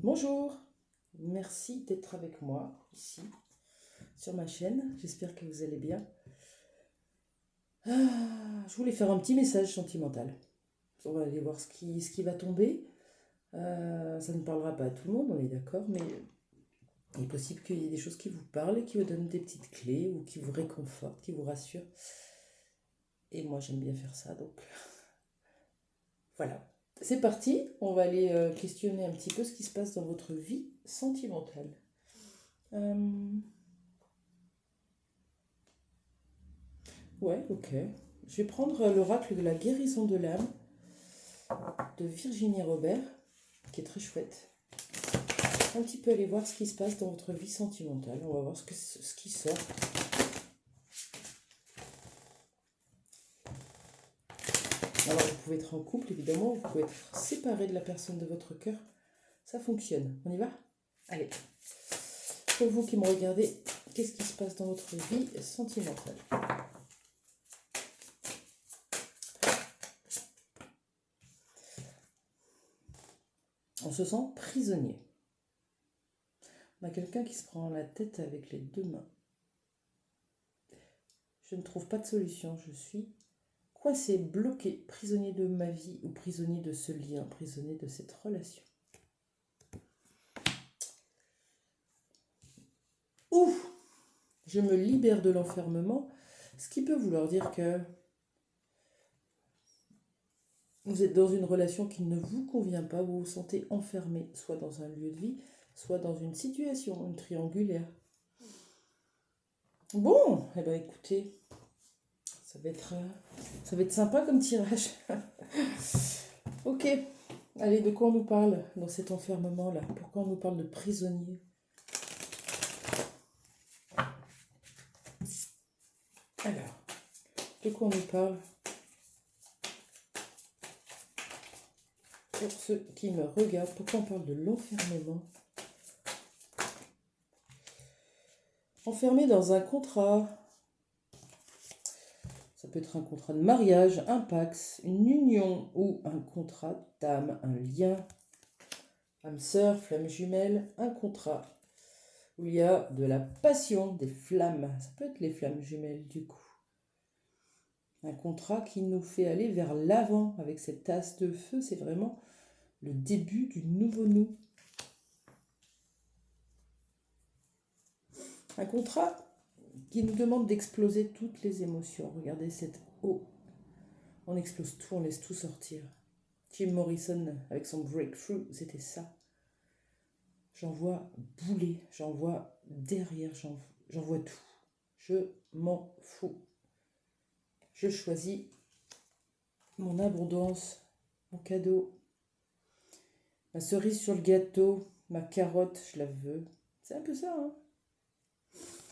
Bonjour, merci d'être avec moi ici sur ma chaîne. J'espère que vous allez bien. Je voulais faire un petit message sentimental. On va aller voir ce qui va tomber. Ça ne parlera pas à tout le monde, on est d'accord, mais il est possible qu'il y ait des choses qui vous parlent et qui vous donnent des petites clés ou qui vous réconfortent, qui vous rassurent. Et moi, j'aime bien faire ça, donc voilà. C'est parti, on va aller questionner un petit peu ce qui se passe dans votre vie sentimentale. Euh, Ouais, ok. Je vais prendre l'oracle de la guérison de l'âme de Virginie Robert, qui est très chouette. Un petit peu aller voir ce qui se passe dans votre vie sentimentale. On va voir ce qui sort. Alors, vous pouvez être en couple, évidemment. Vous pouvez être séparé de la personne de votre cœur. Ça fonctionne. On y va? Allez. Pour vous qui me regardez, qu'est-ce qui se passe dans votre vie sentimentale? On se sent prisonnier. On a quelqu'un qui se prend la tête avec les deux mains. Je ne trouve pas de solution. Je suis coincé, bloqué, prisonnier de ma vie ou prisonnier de ce lien, prisonnier de cette relation. Ou je me libère de l'enfermement, ce qui peut vouloir dire que vous êtes dans une relation qui ne vous convient pas, vous vous sentez enfermé, soit dans un lieu de vie, soit dans une situation, une triangulaire. Bon, eh bien écoutez, ça va être sympa comme tirage. Ok, allez, de quoi on nous parle dans cet enfermement-là? Pourquoi on nous parle de prisonnier? Alors, de quoi on nous parle? Pour ceux qui me regardent, pourquoi on parle de l'enfermement? Enfermé dans un contrat. Ça peut être un contrat de mariage, un pax, une union ou un contrat d'âme, un lien. Âme sœur, flamme jumelle, un contrat où il y a de la passion, des flammes. Ça peut être les flammes jumelles du coup. Un contrat qui nous fait aller vers l'avant avec cette tasse de feu. C'est vraiment le début du nouveau nous. Un contrat qui nous demande d'exploser toutes les émotions. Regardez cette eau. On explose tout, on laisse tout sortir. Jim Morrison, avec son breakthrough, c'était ça. J'en vois bouler, j'en vois derrière, j'en vois tout. Je m'en fous. Je choisis mon abondance, mon cadeau, ma cerise sur le gâteau, ma carotte, je la veux. C'est un peu ça, hein.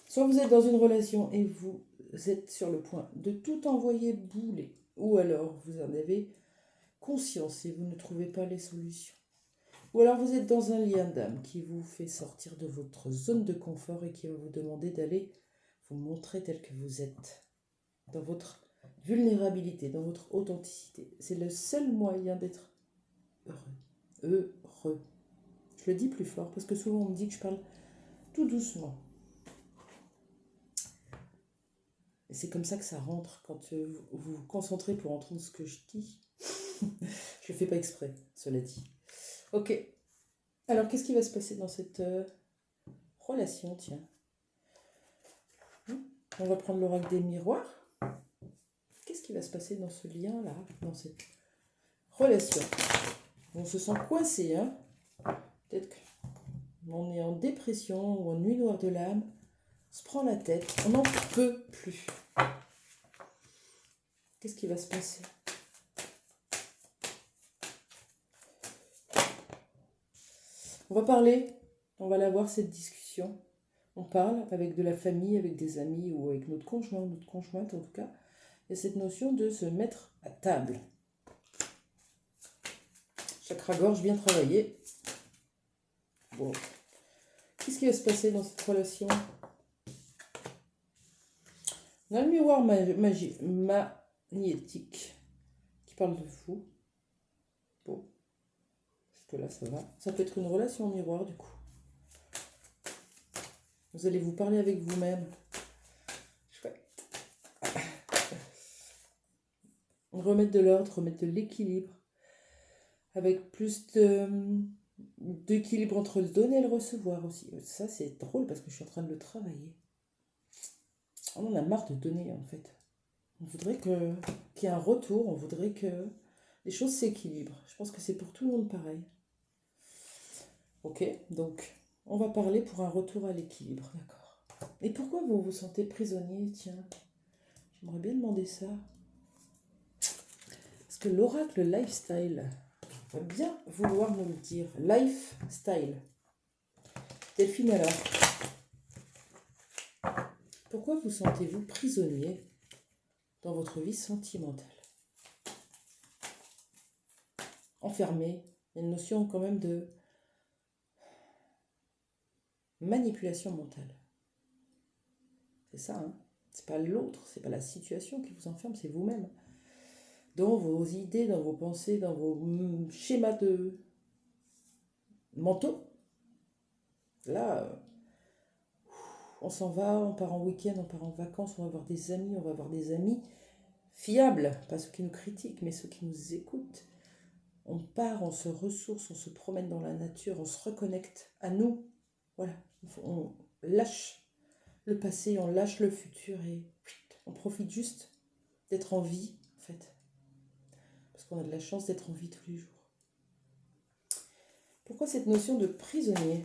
Soit vous êtes dans une relation et vous êtes sur le point de tout envoyer bouler, ou alors vous en avez conscience et vous ne trouvez pas les solutions. Ou alors vous êtes dans un lien d'âme qui vous fait sortir de votre zone de confort et qui va vous demander d'aller vous montrer tel que vous êtes, dans votre vulnérabilité, dans votre authenticité. C'est le seul moyen d'être heureux. Heureux. Je le dis plus fort parce que souvent on me dit que je parle tout doucement. Et c'est comme ça que ça rentre quand vous vous concentrez pour entendre ce que je dis. Je ne le fais pas exprès, cela dit. Ok. Alors, qu'est-ce qui va se passer dans cette relation, tiens? On va prendre l'oracle des miroirs. Qu'est-ce qui va se passer dans ce lien-là, dans cette relation? On se sent coincé, hein? Peut-être qu'on est en dépression ou en nuit noire de l'âme. On se prend la tête, on n'en peut plus. Qu'est-ce qui va se passer? On va parler, on va avoir cette discussion. On parle avec de la famille, avec des amis ou avec notre conjoint, notre conjointe en tout cas. Il y a cette notion de se mettre à table. Chakra-gorge bien travaillé. Bon. Qu'est-ce qui va se passer dans cette relation? On a le miroir magnétique qui parle de vous. Bon. que là, ça va. Ça peut être une relation en miroir, du coup. Vous allez vous parler avec vous-même. Chouette. Remettre de l'ordre, remettre de l'équilibre. Avec plus d'équilibre entre le donner et le recevoir aussi. Ça, c'est drôle parce que je suis en train de le travailler. On en a marre de donner, en fait. On voudrait qu'il y ait un retour, on voudrait que les choses s'équilibrent. Je pense que c'est pour tout le monde pareil. Ok, donc on va parler pour un retour à l'équilibre, d'accord. Et pourquoi vous vous sentez prisonnier? Tiens, j'aimerais bien demander ça. Parce que l'oracle lifestyle va bien vouloir nous le dire. Lifestyle. Delphine alors, pourquoi vous sentez-vous prisonnier dans votre vie sentimentale? Enfermé, il y a une notion quand même de manipulation mentale. C'est ça, hein. C'est pas l'autre, c'est pas la situation qui vous enferme, c'est vous-même. Dans vos idées, dans vos pensées, dans vos schémas de mentaux. Là, on s'en va, on part en week-end, on part en vacances, on va voir des amis, on va voir des amis fiables, pas ceux qui nous critiquent, mais ceux qui nous écoutent. On part, on se ressource, on se promène dans la nature, on se reconnecte à nous. Voilà, on lâche le passé, on lâche le futur et on profite juste d'être en vie, en fait. Parce qu'on a de la chance d'être en vie tous les jours. Pourquoi cette notion de prisonnier?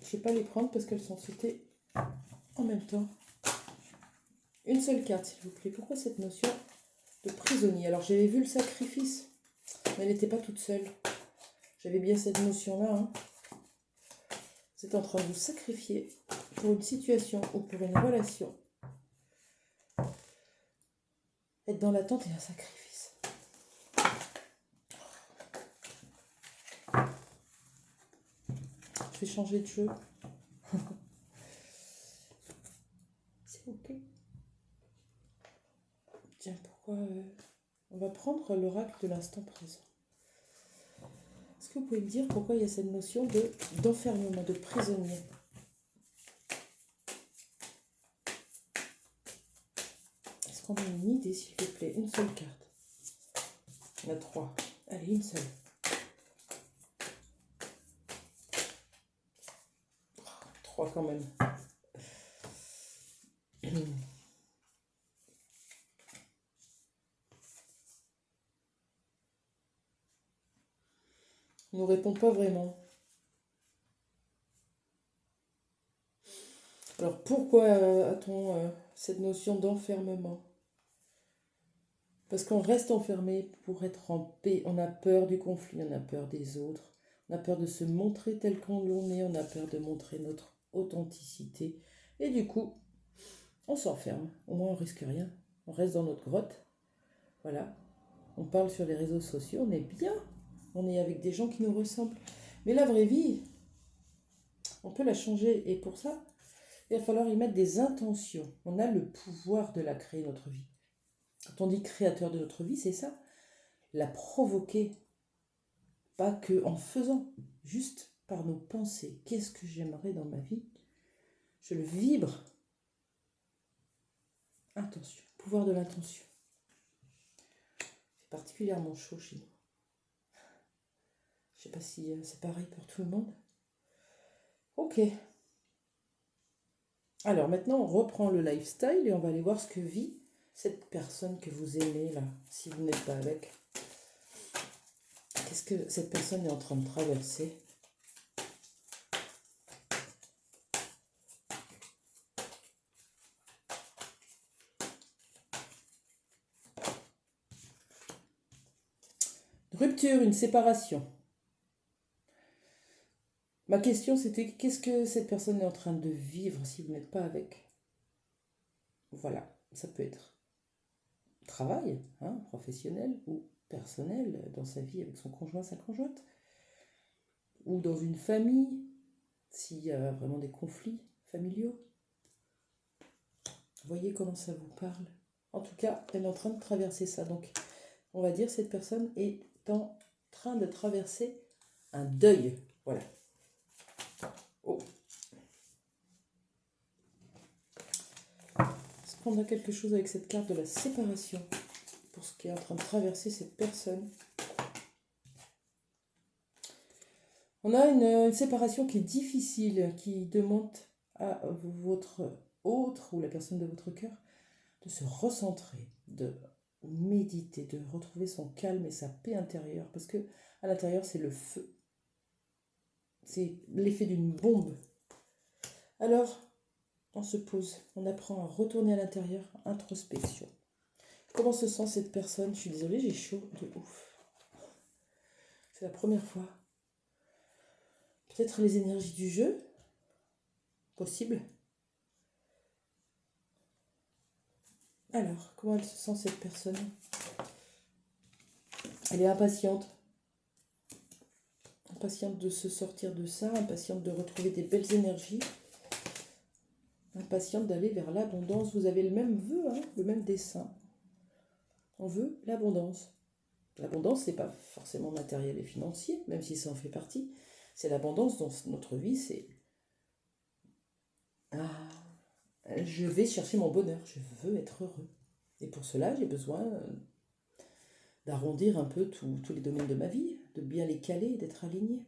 Je ne vais pas les prendre parce qu'elles sont sautées en même temps. Une seule carte, s'il vous plaît. Pourquoi cette notion de prisonnier? Alors, j'avais vu le sacrifice, mais elle n'était pas toute seule. J'avais bien cette notion-là. Hein. Vous êtes en train de vous sacrifier pour une situation ou pour une relation. Être dans l'attente est un sacrifice. Je vais changer de jeu. C'est ok. Tiens, pourquoi on va prendre l'oracle de l'instant présent. Est-ce que vous pouvez me dire pourquoi il y a cette notion d'enfermement, de prisonnier? Est-ce qu'on a une idée, s'il vous plaît? Une seule carte. Il y en a 3. Allez, une seule. 3 quand même. Il ne nous répond pas vraiment. Alors pourquoi a-t-on cette notion d'enfermement? Parce qu'on reste enfermé pour être en paix. On a peur du conflit, on a peur des autres. On a peur de se montrer tel qu'on est, on a peur de montrer notre authenticité. Et du coup, on s'enferme. Au moins, on risque rien. On reste dans notre grotte. Voilà. On parle sur les réseaux sociaux, on est bien. On est avec des gens qui nous ressemblent. Mais la vraie vie, on peut la changer. Et pour ça, il va falloir y mettre des intentions. On a le pouvoir de la créer, notre vie. Quand on dit créateur de notre vie, c'est ça. La provoquer. Pas que en faisant, juste par nos pensées. Qu'est-ce que j'aimerais dans ma vie? Je le vibre. Intention. Pouvoir de l'intention. C'est particulièrement chaud chez nous. Je sais pas si c'est pareil pour tout le monde. Ok. Alors maintenant, on reprend le lifestyle et on va aller voir ce que vit cette personne que vous aimez là, si vous n'êtes pas avec. Qu'est-ce que cette personne est en train de traverser? Rupture, une séparation. Ma question c'était qu'est-ce que cette personne est en train de vivre si vous n'êtes pas avec? Voilà, ça peut être travail, hein, professionnel ou personnel dans sa vie avec son conjoint, sa conjointe, ou dans une famille, s'il y a vraiment des conflits familiaux. Voyez comment ça vous parle. En tout cas, elle est en train de traverser ça. Donc, on va dire cette personne est en train de traverser un deuil. Voilà. Oh. Est-ce qu'on a quelque chose avec cette carte de la séparation pour ce qui est en train de traverser cette personne? On a une séparation qui est difficile, qui demande à votre autre ou la personne de votre cœur de se recentrer, de méditer, de retrouver son calme et sa paix intérieure. Parce que à l'intérieur, c'est le feu. C'est l'effet d'une bombe. Alors, on se pose, on apprend à retourner à l'intérieur, introspection. Comment se sent cette personne? Je suis désolée, j'ai chaud de ouf. C'est la première fois. Peut-être les énergies du jeu? Possible. Alors, comment elle se sent cette personne? Elle est impatiente. Impatiente de se sortir de ça, impatiente de retrouver des belles énergies. Impatiente d'aller vers l'abondance. Vous avez le même vœu, hein, le même dessin. On veut l'abondance. L'abondance, c'est pas forcément matériel et financier, même si ça en fait partie. C'est l'abondance dans notre vie, c'est... Ah, je vais chercher mon bonheur, je veux être heureux. Et pour cela, j'ai besoin d'arrondir un peu tous les domaines de ma vie, de bien les caler et d'être aligné.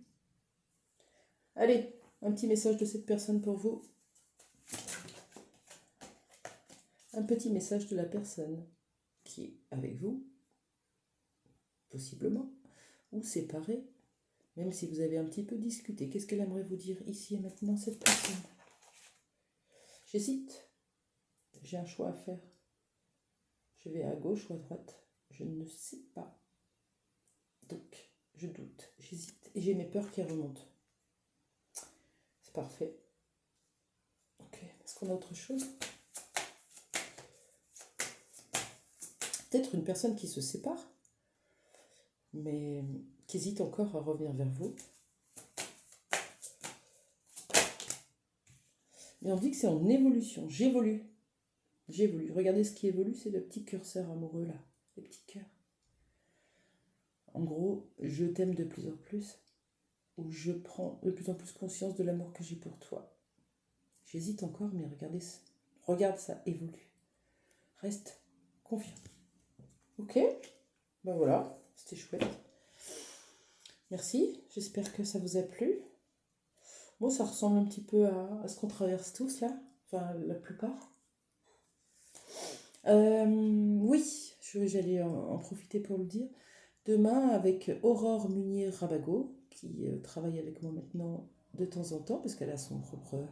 Allez, un petit message de cette personne pour vous. Un petit message de la personne qui est avec vous, possiblement, ou séparée, même si vous avez un petit peu discuté. Qu'est-ce qu'elle aimerait vous dire ici et maintenant, cette personne? J'hésite. J'ai un choix à faire. Je vais à gauche ou à droite. Je ne sais pas. Donc, je doute, j'hésite. Et j'ai mes peurs qui remontent. C'est parfait. Ok, est-ce qu'on a autre chose? Peut-être une personne qui se sépare, mais qui hésite encore à revenir vers vous. Mais on dit que c'est en évolution. J'évolue. J'évolue. Regardez ce qui évolue, c'est le petit curseur amoureux là. Les petits cœurs. En gros, je t'aime de plus en plus. Ou je prends de plus en plus conscience de l'amour que j'ai pour toi. J'hésite encore, mais regardez, regarde, ça évolue. Reste confiant. Ok, ben voilà, c'était chouette. Merci, j'espère que ça vous a plu. Bon, ça ressemble un petit peu à ce qu'on traverse tous là, enfin la plupart. Oui, j'allais en profiter pour le dire. Demain, avec Aurore Munier-Rabago, qui travaille avec moi maintenant de temps en temps, parce qu'elle a son propre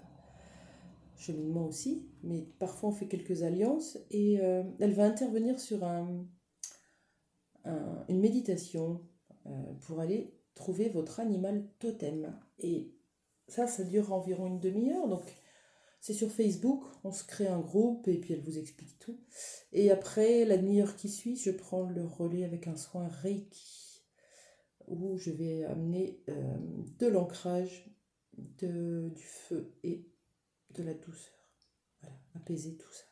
cheminement aussi, mais parfois on fait quelques alliances, et elle va intervenir sur une méditation pour aller trouver votre animal totem. Et ça dure environ une demi-heure, donc c'est sur Facebook, on se crée un groupe et puis elle vous explique tout. Et après, la demi-heure qui suit, je prends le relais avec un soin Reiki, où je vais amener de l'ancrage, du feu et de la douceur. Voilà, apaiser tout ça.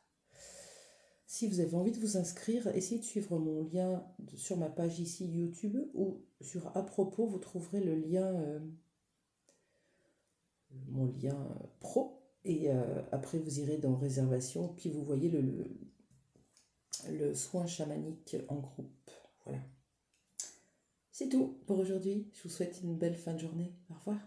Si vous avez envie de vous inscrire, essayez de suivre mon lien sur ma page ici YouTube, ou sur à propos, vous trouverez le lien, mon lien pro. Et après, vous irez dans réservation, puis vous voyez le soin chamanique en groupe. Voilà. C'est tout pour aujourd'hui. Je vous souhaite une belle fin de journée. Au revoir.